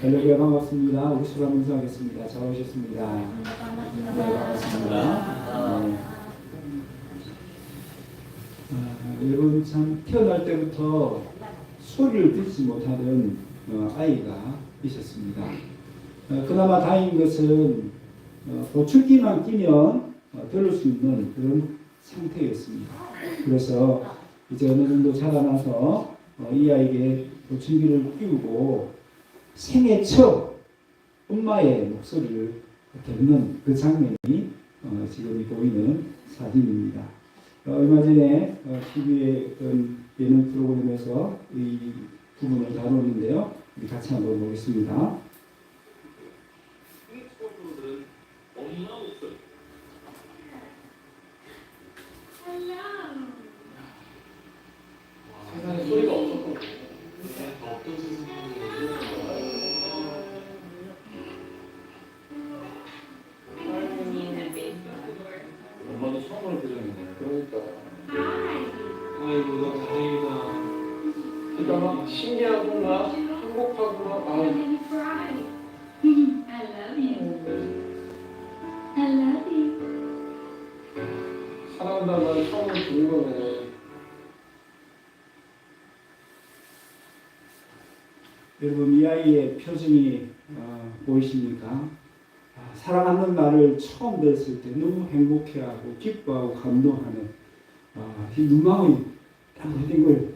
할렐루야 반갑습니다. 우리 수라 문상하겠습니다. 잘 오셨습니다. 네, 반갑습니다. 네. 여러분 참 태어날 때부터 소리를 듣지 못하던 아이가 있었습니다. 그나마 다행인 것은 보충기만 끼면 들을 수 있는 그런 상태였습니다. 그래서 이제 어느 정도 자라나서 이 아이에게 보충기를 끼우고 생애 첫 엄마의 목소리를 듣는 그 장면이 지금 보이는 사진입니다. 얼마 전에 TV의 예능 프로그램에서 이 부분을 다루는데요. 우리 같이 한번 보겠습니다. 세상에 소리가 없었던 거예요. 엄마도 처음 보는 표정이네. 그러니까. 아이고, 너 다행이다. 그러니까 막 신기하구나, 행복하구나. 아, I love you. I love you. 사랑한다는 말 처음 듣는 거네. 여러분 이 아이의 표정이 보이십니까? 사랑하는 말을 처음 들었을 때 너무 행복해하고 기뻐하고 감동하는 이 눈망울이 딱 걸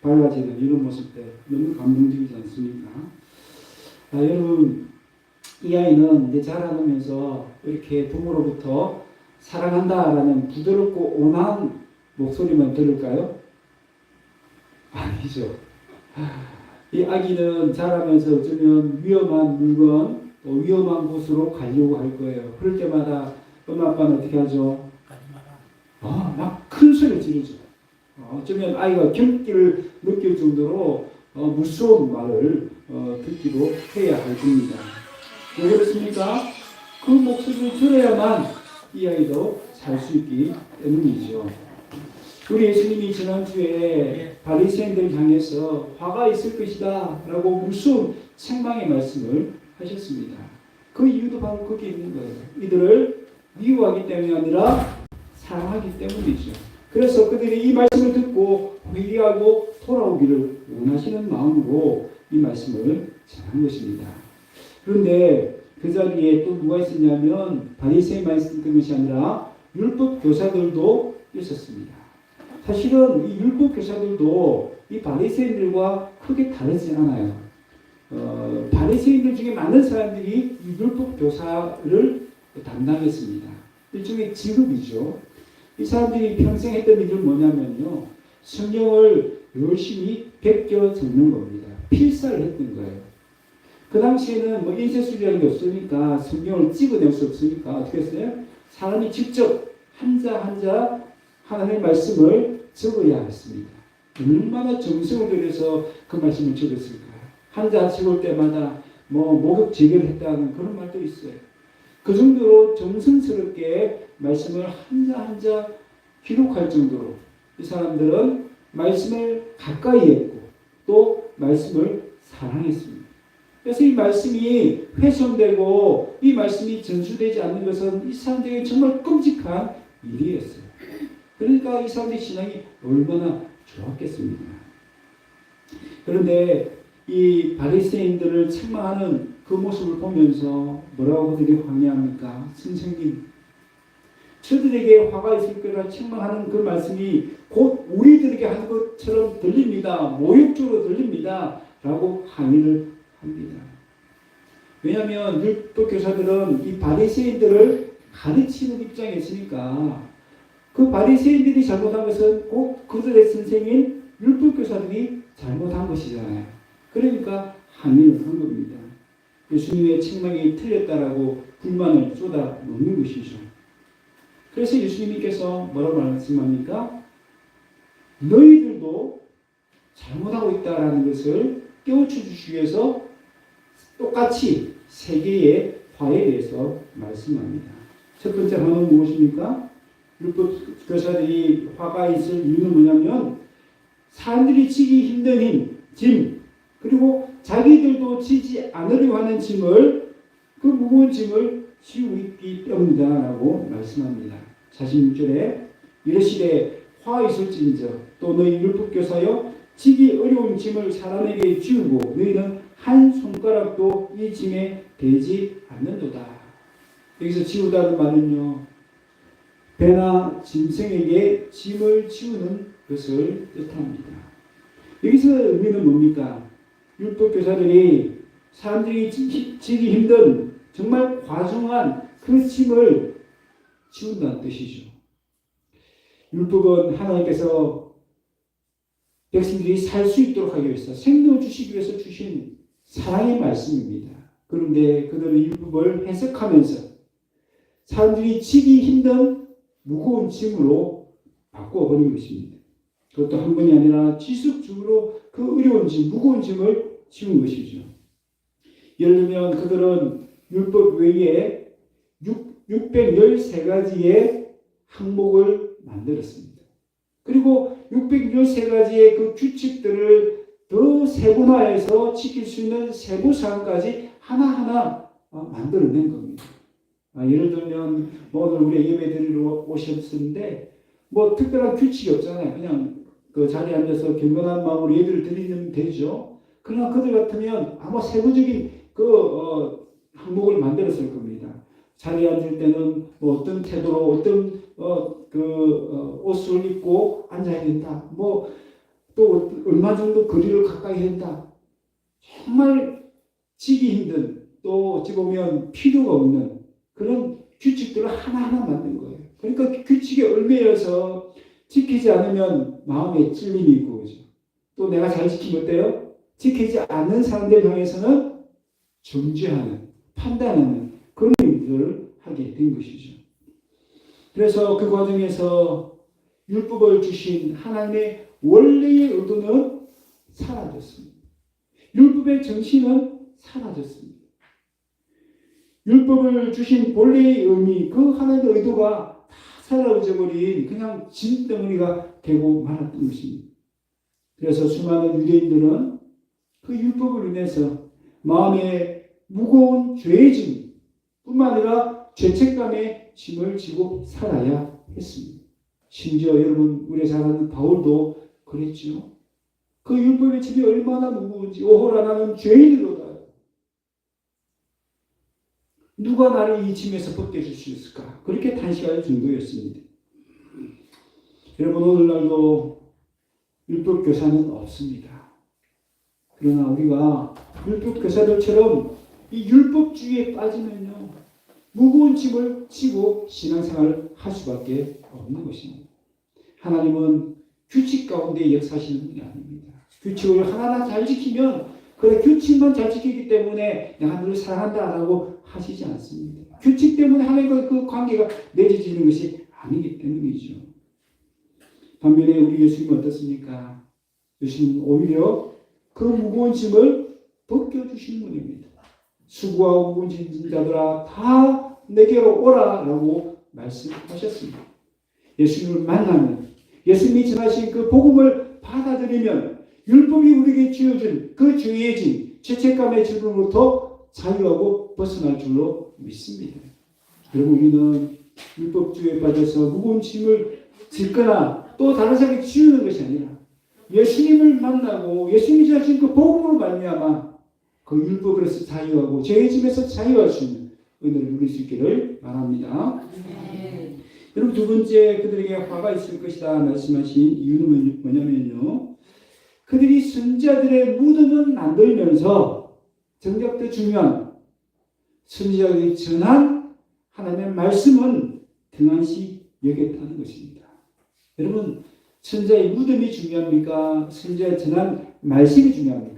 밝아지는 이런 모습 때 너무 감동적이지 않습니까? 여러분 이 아이는 이제 자라나면서 이렇게 부모로부터 사랑한다라는 부드럽고 온화한 목소리만 들을까요? 아니죠. 이 아기는 자라면서 어쩌면 위험한 물건, 또 위험한 곳으로 가려고 할 거예요. 그럴 때마다 엄마 아빠는 어떻게 하죠? 막 큰 소리를 지르죠. 어쩌면 아이가 경기를 느낄 정도로 무서운 말을 듣기도 해야 할 겁니다. 왜 그렇습니까? 그 목소리를 들어야만 이 아이도 살 수 있기 때문이죠. 우리 예수님이 지난주에 바리새인들을 향해서 화가 있을 것이다 라고 무서운 책망의 말씀을 하셨습니다. 그 이유도 바로 거기에 있는 거예요. 이들을 미워하기 때문이 아니라 사랑하기 때문이죠. 그래서 그들이 이 말씀을 듣고 회개하고 돌아오기를 원하시는 마음으로 이 말씀을 전한 것입니다. 그런데 그 자리에 또 누가 있었냐면 바리새인만 있었던 것이 아니라 율법 교사들도 있었습니다. 사실은 이 율법 교사들도 이 바리새인들과 크게 다르지 않아요. 바리새인들 중에 많은 사람들이 이 율법 교사를 담당했습니다. 일종의 직업이죠. 이 사람들이 평생 했던 일은 뭐냐면요, 성경을 열심히 베껴 적는 겁니다. 필사를 했던 거예요. 그 당시에는 뭐 인쇄술이라는 게 없으니까 성경을 찍어낼 수 없으니까 어떻게 했어요? 사람이 직접 한자 한자 하나님의 말씀을 적어야 했습니다. 얼마나 정성을 들여서 그 말씀을 적었을까요? 한자 적을 때마다 목욕 제결을 했다는 그런 말도 있어요. 그 정도로 정성스럽게 말씀을 한자 한자 기록할 정도로 이 사람들은 말씀을 가까이 했고 또 말씀을 사랑했습니다. 그래서 이 말씀이 훼손되고 이 말씀이 전수되지 않는 것은 이 사람들에게 정말 끔찍한 일이었어요. 그러니까 이 사람들의 신앙이 얼마나 좋았겠습니까? 그런데 이 바리새인들을 책망하는 그 모습을 보면서 뭐라고 그들이 항의합니까? 선생님, 저들에게 화가 있을 거라 책망하는 그 말씀이 곧 우리들에게 하는 것처럼 들립니다. 모욕적으로 들립니다. 라고 항의를 합니다. 왜냐하면 율법 교사들은 이 바리새인들을 가르치는 입장에 있으니까 그 바리새인들이 잘못한 것은 꼭 그들의 선생인 율법 교사들이 잘못한 것이잖아요. 그러니까 항의를 한 겁니다. 예수님의 책망이 틀렸다라고 불만을 쏟아 놓는 것이죠. 그래서 예수님께서 뭐라고 말씀합니까? 너희들도 잘못하고 있다라는 것을 깨우쳐 주시기 위해서 똑같이 세 개의 화에 대해서 말씀합니다. 첫 번째 화는 무엇입니까? 율법 교사들이 화가 있을 이유는 뭐냐면 사람들이 지기 힘든 짐 그리고 자기들도 지지 않으려 하는 짐을, 그 무거운 짐을 지고 있기 때문이다라고 말씀합니다. 46절에 이르시되 화 있을진저 또 너희 율법교사여 지기 어려운 짐을 사람에게 지우고 너희는 한 손가락도 이 짐에 대지 않는도다. 여기서 지우다는 말은요, 배나 짐승에게 짐을 지우는 것을 뜻합니다. 여기서 의미는 뭡니까? 율법교사들이 사람들이 지기 힘든 정말 과중한 그 짐을 지운다는 뜻이죠. 율법은 하나님께서 백성들이 살 수 있도록 하기 위해서 생명을 주시기 위해서 주신 사랑의 말씀입니다. 그런데 그들은 율법을 해석하면서 사람들이 지기 힘든 무거운 짐으로 바꿔버린 것입니다. 그것도 한 번이 아니라 지속적으로 그 어려운 짐, 무거운 짐을 지운 것이죠. 예를 들면 그들은 율법 외에 613가지의 항목을 만들었습니다. 그리고 613가지의 그 규칙들을 더 세분화해서 지킬 수 있는 세부사항까지 하나하나 만들어낸 겁니다. 예를 들면 오늘 우리 예배 드리러 오셨는데 특별한 규칙이 없잖아요. 그냥 그 자리에 앉아서 경건한 마음으로 예배를 드리면 되죠. 그러나 그들 같으면 아마 세부적인 항목을 만들었을 겁니다. 자리에 앉을 때는 어떤 태도로 어떤 옷을 입고 앉아야 된다. 또 얼마 정도 거리를 가까이 된다. 정말 지기 힘든, 또 어찌 보면 필요가 없는 그런 규칙들을 하나하나 만든 거예요. 그러니까 규칙에 얽매여서 지키지 않으면 마음에 찔림이 있고, 그죠? 또 내가 잘 지키면 어때요? 지키지 않는 사람들 향해서는 정죄하는, 판단하는 그런 일들을 하게 된 것이죠. 그래서 그 과정에서 율법을 주신 하나님의 원래의 의도는 사라졌습니다. 율법의 정신은 사라졌습니다. 율법을 주신 본래의 의미, 그 하나님의 의도가 다 사라져버린 그냥 짐덩어리가 되고 말았던 것입니다. 그래서 수많은 유대인들은 그 율법을 인해서 마음에 무거운 죄의 짐 뿐만 아니라 죄책감의 짐을 지고 살아야 했습니다. 심지어 여러분, 우리 잘 아는 바울도 그랬죠. 그 율법의 짐이 얼마나 무거운지, 오호라 나는 죄인이로다. 누가 나를 이 짐에서 벗겨줄 수 있을까? 그렇게 탄식할 정도였습니다. 여러분, 오늘날도 율법교사는 없습니다. 그러나 우리가 율법교사들처럼 이 율법주의에 빠지면요, 무거운 짐을 지고 신앙생활을 할 수밖에 없는 것입니다. 하나님은 규칙 가운데 역사하시는 분이 아닙니다. 규칙을 하나하나 잘 지키면, 그래 규칙만 잘 지키기 때문에 내가 너를 사랑한다라고 하시지 않습니다. 규칙 때문에 하나님과 그 관계가 맺어지는 것이 아니기 때문이죠. 반면에 우리 예수님은 어떻습니까? 예수님은 오히려 그 무거운 짐을 벗겨주시는 분입니다. 수고하고 무거운 짐진 자들아 다 내게로 오라라고 말씀하셨습니다. 예수님을 만나면, 예수님이 전하신 그 복음을 받아들이면 율법이 우리에게 지어준 그 죄의 짐, 죄책감의 짐으로부터 자유하고 벗어날 줄로 믿습니다. 여러분, 우리는 율법주의에 빠져서 무거운 짐을 짓거나 또 다른 사람에게 지우는 것이 아니라 예수님을 만나고 예수님이 전하신 그 복음으로 말미암아 그 율법으로서 자유하고 죄의 짐에서 자유할 수 있는 은혜를 누릴 수 있기를 바랍니다. 네. 여러분, 두 번째, 그들에게 화가 있을 것이다 말씀하신 이유는 뭐냐면요, 그들이 선지자들의 무덤을 만들면서 정작 더 중요한 선지자들이 전한 하나님의 말씀은 등한시 여겼다는 것입니다. 여러분, 선지자의 무덤이 중요합니까? 선지자의 전한 말씀이 중요합니까?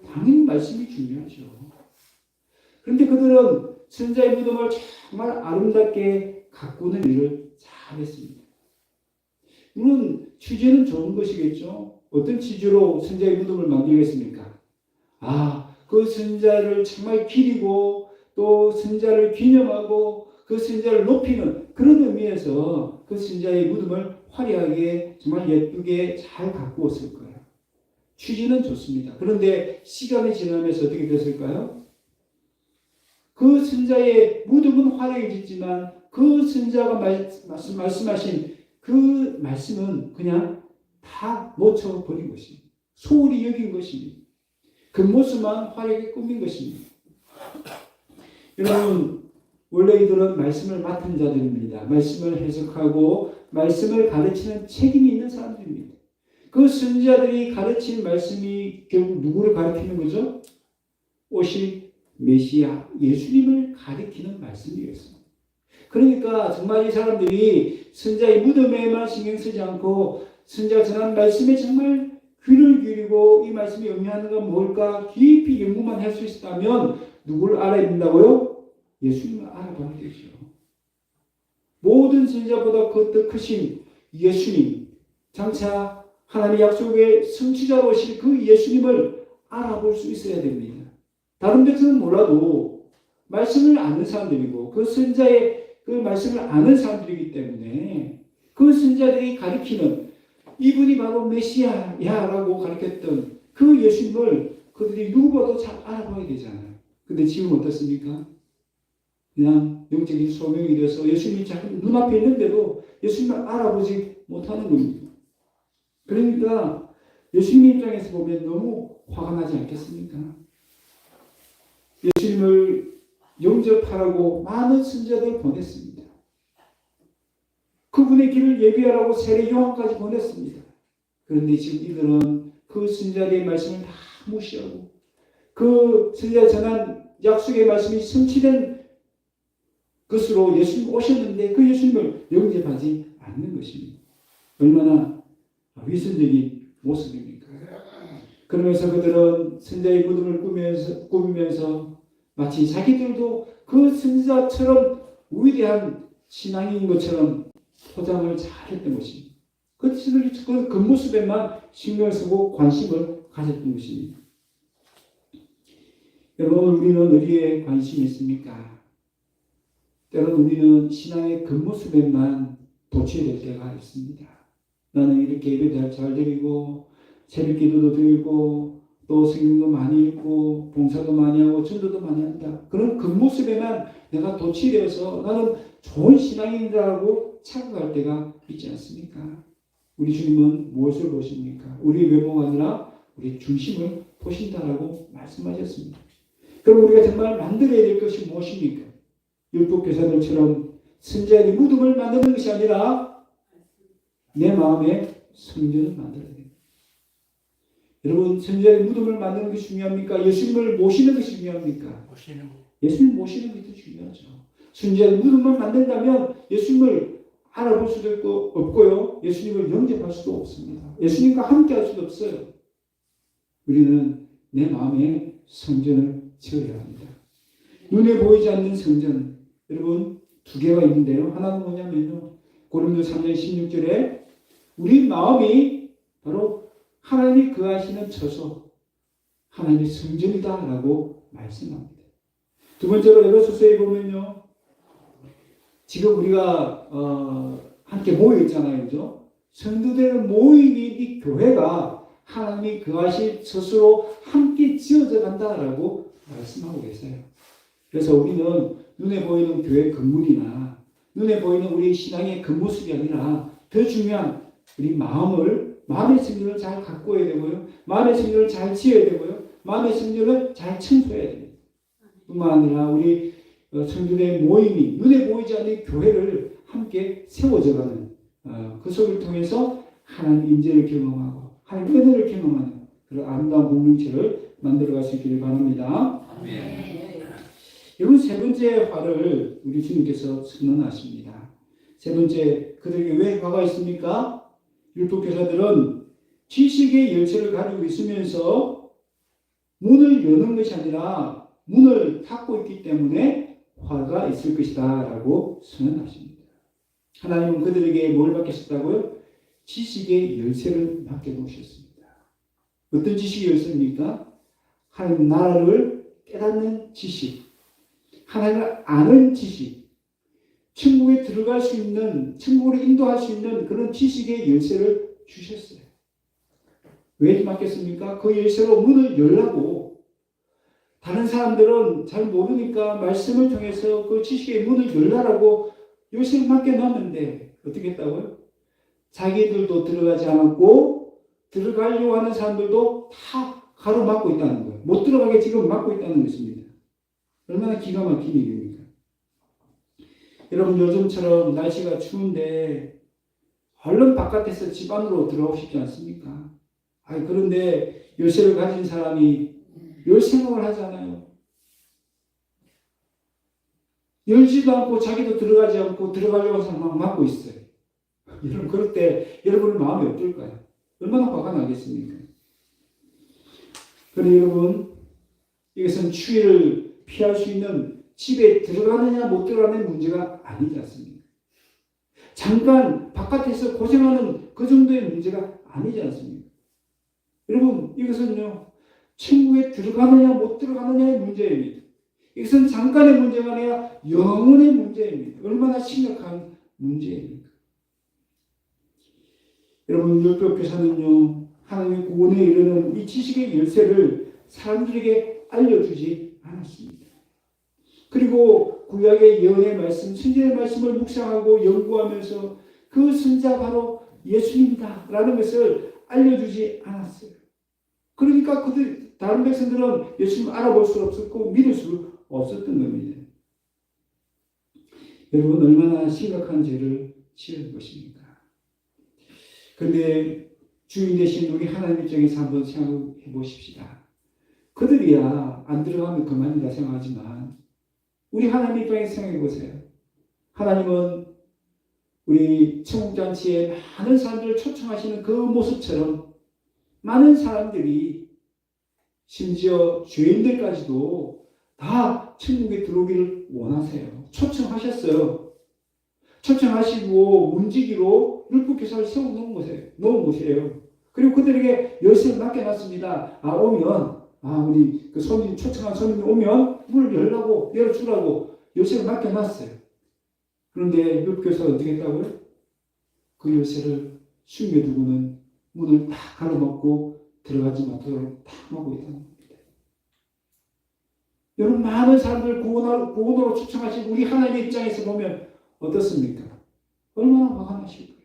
당연히 말씀이 중요하죠. 그런데 그들은 선지자의 무덤을 정말 아름답게 가꾸는 일을 잘했습니다. 물론 취지는 좋은 것이겠죠. 어떤 취지로 선지자의 무덤을 만들겠습니까? 그 선지자를 정말 기리고 또 선지자를 기념하고 그 선지자를 높이는 그런 의미에서 그 선지자의 무덤을 화려하게 정말 예쁘게 잘 가꾸었을 거예요. 취지는 좋습니다. 그런데 시간이 지나면서 어떻게 됐을까요? 그 선자의 무덤은 화려해졌지만 그 선자가 말씀하신 그 말씀은 그냥 다 놓쳐버린 것입니다. 소홀히 여긴 것입니다. 그 모습만 화려하게 꾸민 것입니다. 여러분, 원래 이들은 말씀을 맡은 자들입니다. 말씀을 해석하고 말씀을 가르치는 책임이 있는 사람들입니다. 그 선지자들이 가르친 말씀이 결국 누구를 가리키는 거죠? 오실 메시아 예수님을 가리키는 말씀이었습니다. 그러니까 정말 이 사람들이 선지자의 무덤에만 신경 쓰지 않고 선지자가 전한 말씀에 정말 귀를 기울이고 이 말씀이 의미하는 건 뭘까 깊이 연구만 할 수 있다면 누구를 알아야 된다고요? 예수님을 알아봐야 되죠. 모든 선지자보다 더 크신 예수님, 장차 하나님의 약속의 성취자로 오실 그 예수님을 알아볼 수 있어야 됩니다. 다른 백성은 몰라도 말씀을 아는 사람들이고 그 선지자의 그 말씀을 아는 사람들이기 때문에 그 선지자들이 가리키는 이분이 바로 메시아야라고 가르쳤던 그 예수님을 그들이 누구보다도 잘 알아봐야 되잖아요. 근데 지금 어떻습니까? 그냥 영적인 소명이 돼서 예수님이 자꾸 눈앞에 있는데도 예수님을 알아보지 못하는 겁니다. 그러니까 예수님 입장에서 보면 너무 화가 나지 않겠습니까? 예수님을 영접하라고 많은 선지자들을 보냈습니다. 그분의 길을 예비하라고 세례 요한까지 보냈습니다. 그런데 지금 이들은 그 선지자들의 말씀을 다 무시하고 그 선지자 전한 약속의 말씀이 성취된 것으로 예수님 오셨는데 그 예수님을 영접하지 않는 것입니다. 얼마나 위선적인 모습입니까? 그러면서 그들은 선지자의 무덤을 꾸미면서 마치 자기들도 그 선지자처럼 위대한 신앙인 것처럼 포장을 잘했던 것입니다. 그 모습에만 신경을 쓰고 관심을 가졌던 것입니다. 여러분, 우리는 어디에 관심이 있습니까? 때로는 우리는 신앙의 겉모습에만 도취될 때가 있습니다. 나는 이렇게 예배도 잘 드리고 새벽 기도도 드리고 또 성경도 많이 읽고 봉사도 많이 하고 전도도 많이 한다. 그런 겉모습에만 내가 도취되어서 나는 좋은 신앙인이라고 착각할 때가 있지 않습니까? 우리 주님은 무엇을 보십니까? 우리의 외모가 아니라 우리의 중심을 보신다라고 말씀하셨습니다. 그럼 우리가 정말 만들어야 될 것이 무엇입니까? 율법 교사들처럼 선지자의 무덤을 만드는 것이 아니라 내 마음에 성전을 만들어야 됩니다. 여러분, 선지자의 무덤을 만드는 것이 중요합니까? 예수님을 모시는 것이 중요합니까? 예수님을 모시는 것이 중요하죠. 선지자의 무덤을 만든다면 예수님을 알아볼 수도 없고요. 예수님을 영접할 수도 없습니다. 예수님과 함께 할 수도 없어요. 우리는 내 마음에 성전을 지어야 합니다. 눈에 보이지 않는 성전, 여러분 두 개가 있는데요. 하나는 뭐냐면요. 고린도 3장 16절에 우리 마음이 바로 하나님이 거하시는 처소, 하나님의 성전이다라고 말씀합니다. 두 번째로 에베소서에 보면요. 지금 우리가 함께 모여 있잖아요. 그죠? 성도들의 모임이 이 교회가 하나님이 거하실 처소로 함께 지어져 간다라고 말씀하고 계세요. 그래서 우리는 눈에 보이는 교회 건물이나 눈에 보이는 우리 신앙의 겉모습이 아니라 더 중요한 우리 마음의 성전을 잘 가꿔야 되고요. 마음의 성전을 잘 지어야 되고요. 마음의 성전을 잘 청소해야 됩니다. 뿐만 아니라 우리 성도의 모임이 눈에 보이지 않는 교회를 함께 세워져가는 그 속을 통해서 하나님 임재를 경험하고 하나님 은혜를 경험하는 그런 아름다운 공동체를 만들어갈 수 있기를 바랍니다. 아멘. 여러분, 세 번째 화를 우리 주님께서 선언하십니다. 세 번째, 그들에게 왜 화가 있습니까? 율법교사들은 지식의 열쇠를 가지고 있으면서 문을 여는 것이 아니라 문을 닫고 있기 때문에 화가 있을 것이다 라고 선언하십니다. 하나님은 그들에게 뭘 맡기셨다고요? 지식의 열쇠를 맡겨놓으셨습니다. 어떤 지식의 열쇠입니까? 하나님 나라를 깨닫는 지식, 하나님을 아는 지식, 천국에 들어갈 수 있는, 천국으로 인도할 수 있는 그런 지식의 열쇠를 주셨어요. 왜 맡겼습니까? 그 열쇠로 문을 열라고. 다른 사람들은 잘 모르니까 말씀을 통해서 그 지식의 문을 열라라고 열쇠를 맡겨놨는데 어떻게 했다고요? 자기들도 들어가지 않았고 들어가려고 하는 사람들도 다 가로막고 있다는 거예요. 못 들어가게 지금 막고 있다는 것입니다. 얼마나 기가 막힌 일입니까? 여러분 요즘처럼 날씨가 추운데 얼른 바깥에서 집 안으로 들어오고 싶지 않습니까? 그런데 열쇠를 가진 사람이 열 생각을 하잖아요. 열지도 않고 자기도 들어가지 않고 들어가려고 하는 사람 막고 있어요. 여러분 그럴 때 여러분의 마음이 어떨까요? 얼마나 화가 나겠습니까? 그런데 여러분 이것은 추위를 피할 수 있는 집에 들어가느냐 못 들어가는 문제가 아니지 않습니까? 잠깐 바깥에서 고생하는 그 정도의 문제가 아니지 않습니까? 여러분 이것은요 천국에 들어가느냐 못 들어가느냐의 문제입니다. 이것은 잠깐의 문제가 아니라 영원의 문제입니다. 얼마나 심각한 문제입니까? 여러분 율법교사는요 하나님의 구원에 이르는 이 지식의 열쇠를 사람들에게 알려주지 않았습니다. 그리고 구약의 예언의 말씀, 선지자의 말씀을 묵상하고 연구하면서 그 선지자 바로 예수님이다 라는 것을 알려주지 않았어요. 그러니까 다른 백성들은 예수님을 알아볼 수 없었고 믿을 수 없었던 겁니다. 여러분 얼마나 심각한 죄를 지은 것입니까? 그런데 주인 되신 우리 하나님 입장에서 한번 생각해 보십시다. 그들이야 안 들어가면 그만이다 생각하지만 우리 하나님 입장에서 생각해 보세요. 하나님은 우리 천국잔치에 많은 사람들을 초청하시는 그 모습처럼 많은 사람들이 심지어 죄인들까지도 다 천국에 들어오기를 원하세요. 초청하셨어요. 초청하시고 문지기로 율법교사를 세워놓은 곳이에요. 그리고 그들에게 열쇠를 맡겨놨습니다. 오면 우리 그 초청한 손님이 오면 문을 열어주라고 열쇠를 맡겨놨어요. 그런데 율법교사가 어떻게 했다고요? 그 열쇠를 숨겨두고는 문을 다 가로막고 들어가지 못하도록 다 막고 있다는 겁니다. 여러분 많은 사람들 구원으로 초청하신 우리 하나님의 입장에서 보면 어떻습니까? 얼마나 화가 나실 거예요.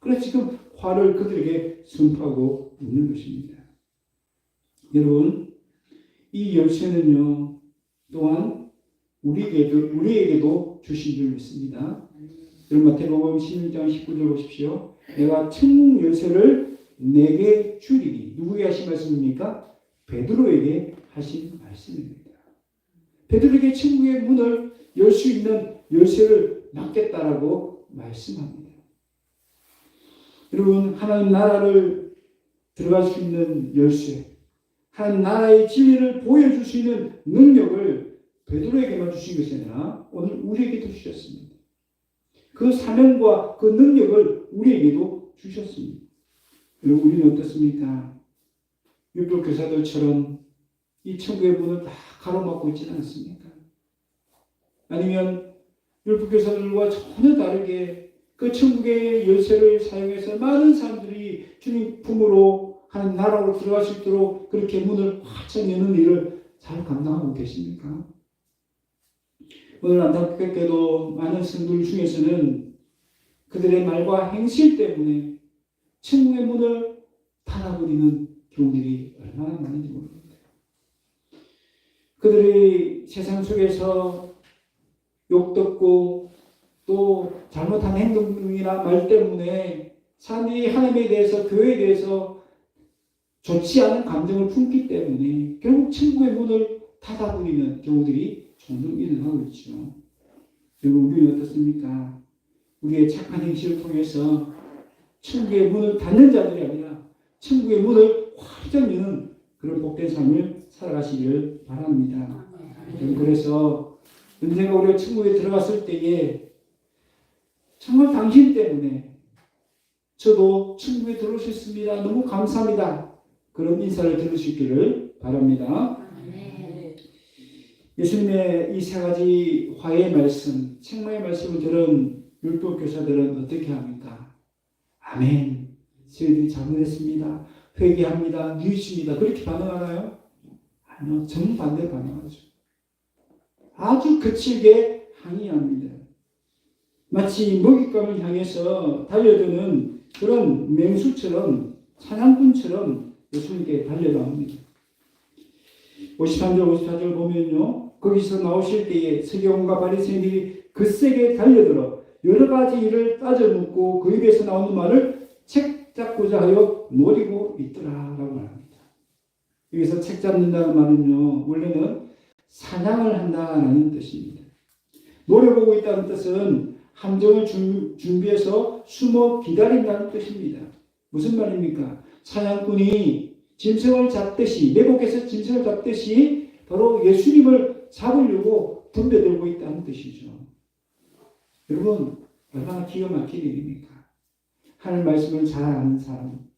그래서 지금 화를 그들에게 선포하고 있는 것입니다. 여러분 이 열쇠는요 또한 우리에게도 주신 줄 믿습니다. 여러분 마태복음 16장 19절 보십시오. 내가 천국 열쇠를 내게 주리니. 누구에게 하신 말씀입니까? 베드로에게 하신 말씀입니다. 베드로에게 천국의 문을 열 수 있는 열쇠를 맡겠다라고 말씀합니다. 여러분 하나님 나라를 들어갈 수 있는 열쇠, 하나님 나라의 진리를 보여줄 수 있는 능력을 베드로에게만 주신 것이 아니라 오늘 우리에게도 주셨습니다. 그 사명과 그 능력을 우리에게도 주셨습니다. 여러분 우리는 어떻습니까? 율법교사들처럼 이 천국의 문을 다 가로막고 있지는 않습니까? 아니면 율법교사들과 전혀 다르게 그 천국의 열쇠를 사용해서 많은 사람들이 주님 품으로 하나님 나라로 들어갈 수 있도록 그렇게 문을 활짝 여는 일을 잘 감당하고 계십니까? 오늘 안타깝게도 많은 성도들 중에서는 그들의 말과 행실 때문에 천국의 문을 닫아버리는 경우들이 얼마나 많은지 모릅니다. 그들이 세상 속에서 욕듣고 또 잘못한 행동이나 말 때문에 사람들이 하나님에 대해서 교회에 대해서 좋지 않은 감정을 품기 때문에 결국 천국의 문을 닫아버리는 경우들이 종종 일어나고 있죠. 여러분 우리는 어떻습니까? 우리의 착한 행실을 통해서 천국의 문을 닫는 자들이 아니라 천국의 문을 활짝 여는 그런 복된 삶을 살아가시기를 바랍니다. 그래서 언젠가 우리가 천국에 들어갔을 때에 정말 당신 때문에 저도 천국에 들어올 수 있습니다. 너무 감사합니다. 그런 인사를 들을 수 있기를 바랍니다. 예수님의 이 세 가지 화해의 말씀, 책망의 말씀을 들은 율법교사들은 어떻게 합니까? 아멘. 저희들이 잘못했습니다. 회개합니다. 뉘우칩니다. 그렇게 반응하나요? 아니요. 정반대로 반응하죠. 아주 거칠게 항의합니다. 마치 먹잇감을 향해서 달려드는 그런 맹수처럼 사냥꾼처럼 예수님께 달려나옵니다. 53절 54절 보면요. 거기서 나오실 때에 서기관과 바리새인들이 거세게 달려들어 여러 가지 일을 따져 묻고 그 입에서 나오는 말을 책 잡고자 하여 노리고 있더라라고 말합니다. 여기서 책 잡는다는 말은요. 원래는 사냥을 한다는 뜻입니다. 노려보고 있다는 뜻은 함정을 준비해서 숨어 기다린다는 뜻입니다. 무슨 말입니까? 사냥꾼이 짐승을 잡듯이 매복해서 짐승을 잡듯이 바로 예수님을 잡으려고 덤벼들고 있다는 뜻이죠. 여러분 얼마나 기가 막힌 일입니까? 하나님 말씀을 잘 아는 사람,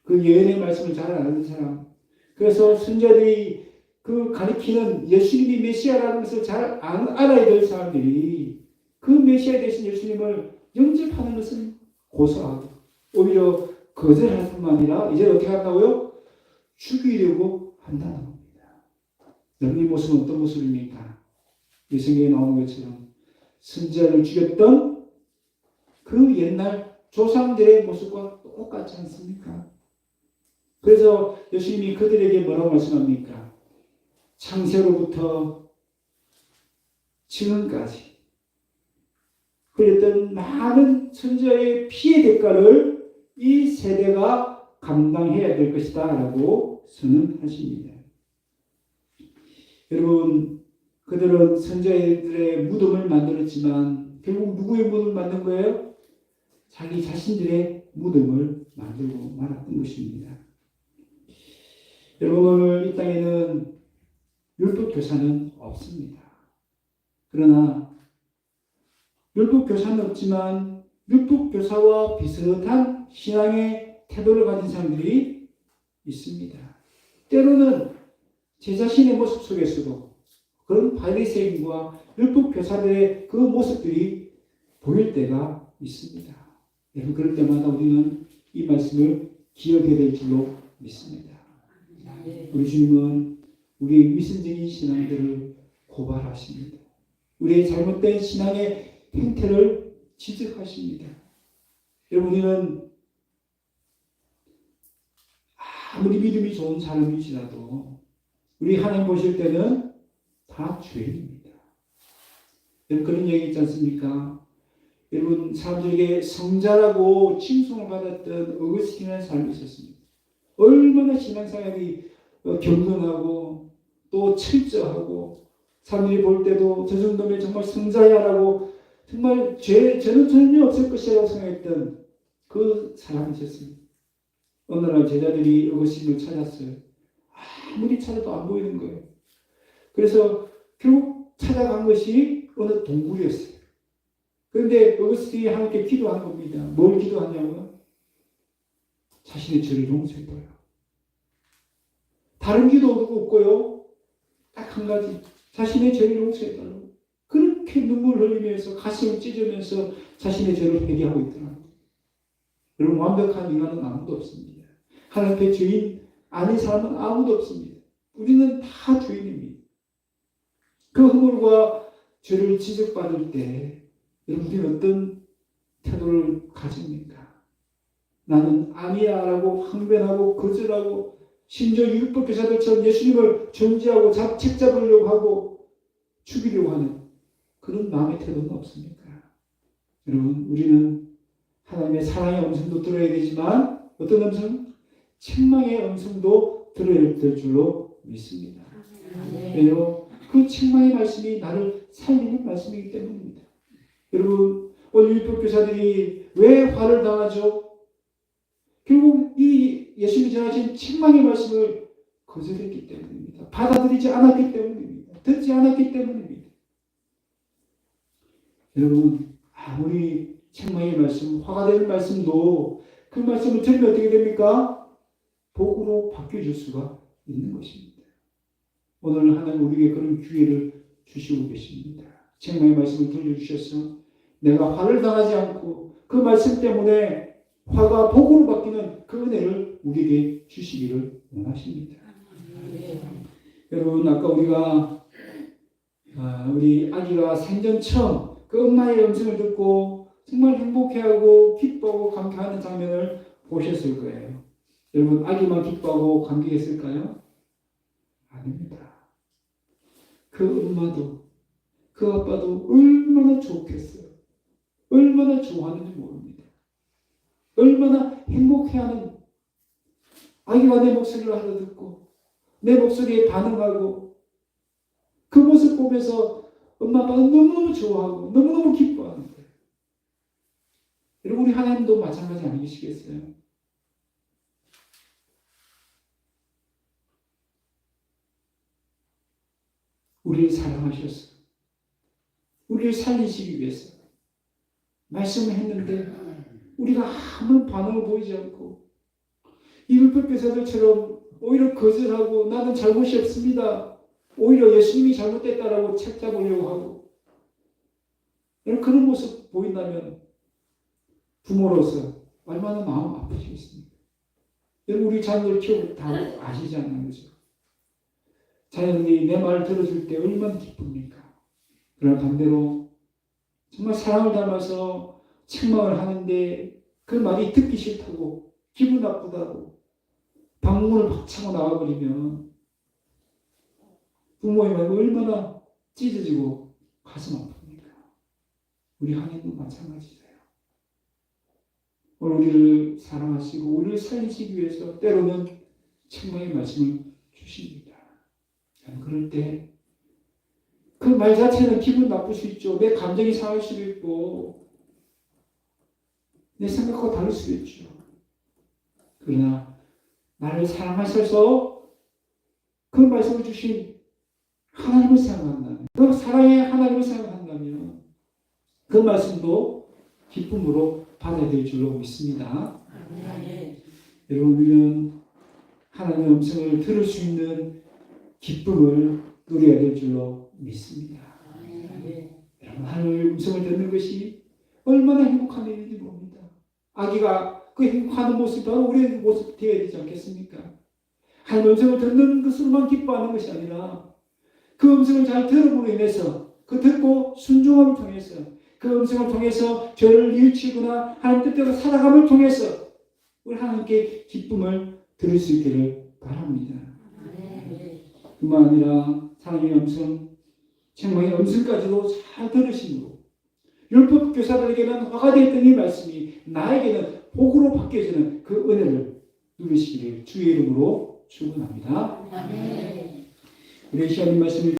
그 예언의 말씀을 잘 아는 사람, 그래서 선자들이 그 가리키는 예수님이 메시아라는 것을 잘 알아야 될 사람들이 그 메시아 되신 예수님을 영접하는 것은 고소하고 오히려 거절할 뿐만 아니라 이제 어떻게 한다고요? 죽이려고 한다는 겁니다. 여러분의 모습은 어떤 모습입니까? 이 성경에 나오는 것처럼 선지자를 죽였던 그 옛날 조상들의 모습과 똑같지 않습니까? 그래서 예수님이 그들에게 뭐라고 말씀합니까? 창세로부터 지금까지 흘렸던 많은 선지자의 피의 대가를 이 세대가 감당해야 될 것이다 라고 선언하십니다. 여러분 그들은 선지자들의 무덤을 만들었지만 결국 누구의 무덤을 만든 거예요? 자기 자신들의 무덤을 만들고 말았던 것입니다. 여러분 오늘 이 땅에는 율법교사는 없습니다. 그러나 율법교사는 없지만 율법교사와 비슷한 신앙의 태도를 가진 사람들이 있습니다. 때로는 제 자신의 모습 속에서도 그런 바리새인과 율법교사들의 그 모습들이 보일 때가 있습니다. 여러분 그럴 때마다 우리는 이 말씀을 기억해야 될 줄로 믿습니다. 우리 주님은 우리의 위선적인 신앙들을 고발하십니다. 우리의 잘못된 신앙의 행태를 지적하십니다. 여러분 우리는 아무리 믿음이 좋은 사람일지라도 우리 하나님 보실 때는 다 죄인입니다. 여러분 그런 얘기 있지 않습니까? 여러분 사람들에게 성자라고 칭송을 받았던 어거스틴이라는 사람이 있었습니다. 얼마나 신앙생활이 경건하고 또 철저하고 사람들이 볼 때도 저 정도면 정말 성자야라고 정말 죄는 전혀 없을 것이라고 생각했던 그 사람이 있었습니다. 어느 날 제자들이 어거스틴을 찾았어요. 아무리 찾아도 안 보이는 거예요. 그래서 결국 찾아간 것이 어느 동굴이었어요. 그런데 어거스틴이 함께 기도한 겁니다. 뭘 기도하냐고요? 자신의 죄를 용서해줘요. 다른 기도도 없고요. 딱 한 가지. 자신의 죄를 용서해달라고. 그렇게 눈물을 흘리면서 가슴을 찢으면서 자신의 죄를 회개하고 있더라고요. 여러분 완벽한 인간은 아무도 없습니다. 하나님 앞에 죄인 아닌 사람은 아무도 없습니다. 우리는 다 죄인입니다. 그 허물과 죄를 지적받을 때 여러분들이 어떤 태도를 가집니까? 나는 아니야 라고 항변하고 거절하고 심지어 율법교사들처럼 예수님을 정죄하고 책 잡으려고 하고 죽이려고 하는 그런 마음의 태도는 없습니까? 여러분 우리는 하나님의 사랑의 음성도 들어야 되지만 어떤 음성? 책망의 음성도 들어야 될 줄로 믿습니다. 왜요? 그 책망의 말씀이 나를 살리는 말씀이기 때문입니다. 여러분 오늘 율법교사들이 왜 화를 당하죠? 결국 이 예수님이 전하신 책망의 말씀을 거절했기 때문입니다. 받아들이지 않았기 때문입니다. 듣지 않았기 때문입니다. 여러분 아무리 책망의 말씀, 화가 되는 말씀도 그 말씀을 들으면 어떻게 됩니까? 복으로 바뀌어질 수가 있는 것입니다. 오늘 하나님 우리에게 그런 기회를 주시고 계십니다. 책망의 말씀을 들려주셔서 내가 화를 당하지 않고 그 말씀 때문에 화가 복으로 바뀌는 그 은혜를 우리에게 주시기를 원하십니다. 여러분, 아까 우리 아기가 생전 처음 그 엄마의 음성을 듣고 정말 행복해하고 기뻐하고 감격하는 장면을 보셨을 거예요. 여러분, 아기만 기뻐하고 감격했을까요? 아닙니다. 그 엄마도 그 아빠도 얼마나 좋겠어요. 얼마나 좋아하는지 모릅니다. 얼마나 행복해하는, 아기가 내 목소리를 알아듣고 내 목소리에 반응하고 그 모습 보면서 엄마 아빠가 너무너무 좋아하고 너무너무 기뻐하는 거예요. 여러분, 우리 하나님도 마찬가지 아니시겠어요? 우리를 사랑하셔서 우리를 살리시기 위해서 말씀을 했는데 우리가 아무런 반응을 보이지 않고 이 율법 교사들처럼 오히려 거절하고 나는 잘못이 없습니다. 오히려 예수님이 잘못됐다라고 책 잡으려고 하고 그런 모습 보인다면 부모로서 얼마나 마음 아프시겠습니까? 여러분, 우리 자녀들 키우고 다 아시지 않나요? 자녀들이 내 말을 들어줄 때 얼마나 기쁩니까? 그러나 반대로 정말 사랑을 담아서 책망을 하는데 그 말이 듣기 싫다고 기분 나쁘다고 방문을 막 차고 나와버리면 부모의 말이 얼마나 찢어지고 가슴 아픕니까? 우리 하나님도 마찬가지예요. 오늘 우리를 사랑하시고 우리를 살리시기 위해서 때로는 책망의 말씀을 주십니다. 그럴 때 그 말 자체는 기분 나쁠 수 있죠. 내 감정이 상할 수도 있고 내 생각과 다를 수도 있죠. 그러나 나를 사랑하셔서 그 말씀을 주신 하나님을 생각한다면, 그 사랑의 하나님을 생각한다면 그 말씀도 기쁨으로 받아야 될 줄로 믿습니다. 여러분, 우리는 하나님의 음성을 들을 수 있는 기쁨을 누려야 될 줄로 믿습니다. 여러분, 하나님의 음성을 듣는 것이 얼마나 행복한 일인지 모릅니다. 아기가 그 행복하는 모습이 바로 우리의 모습이 되어야 되지 않겠습니까? 하나님의 음성을 듣는 것으로만 기뻐하는 것이 아니라 그 음성을 잘 들음으로 인해서 그 듣고 순종함을 통해서 그 음성을 통해서 죄를 뉘우치거나 하나님 뜻대로 살아감을 통해서 우리 하나님께 기쁨을 들을 수 있기를 바랍니다. 뿐만 아니라 사랑의 음성, 책망의 음성까지도 잘 들으심으로 율법 교사들에게는 화가 되었던 이 말씀이 나에게는 복으로 바뀌어지는 그 은혜를 누리시기를 주의 이름으로 축원합니다. 우리 시간의 말씀을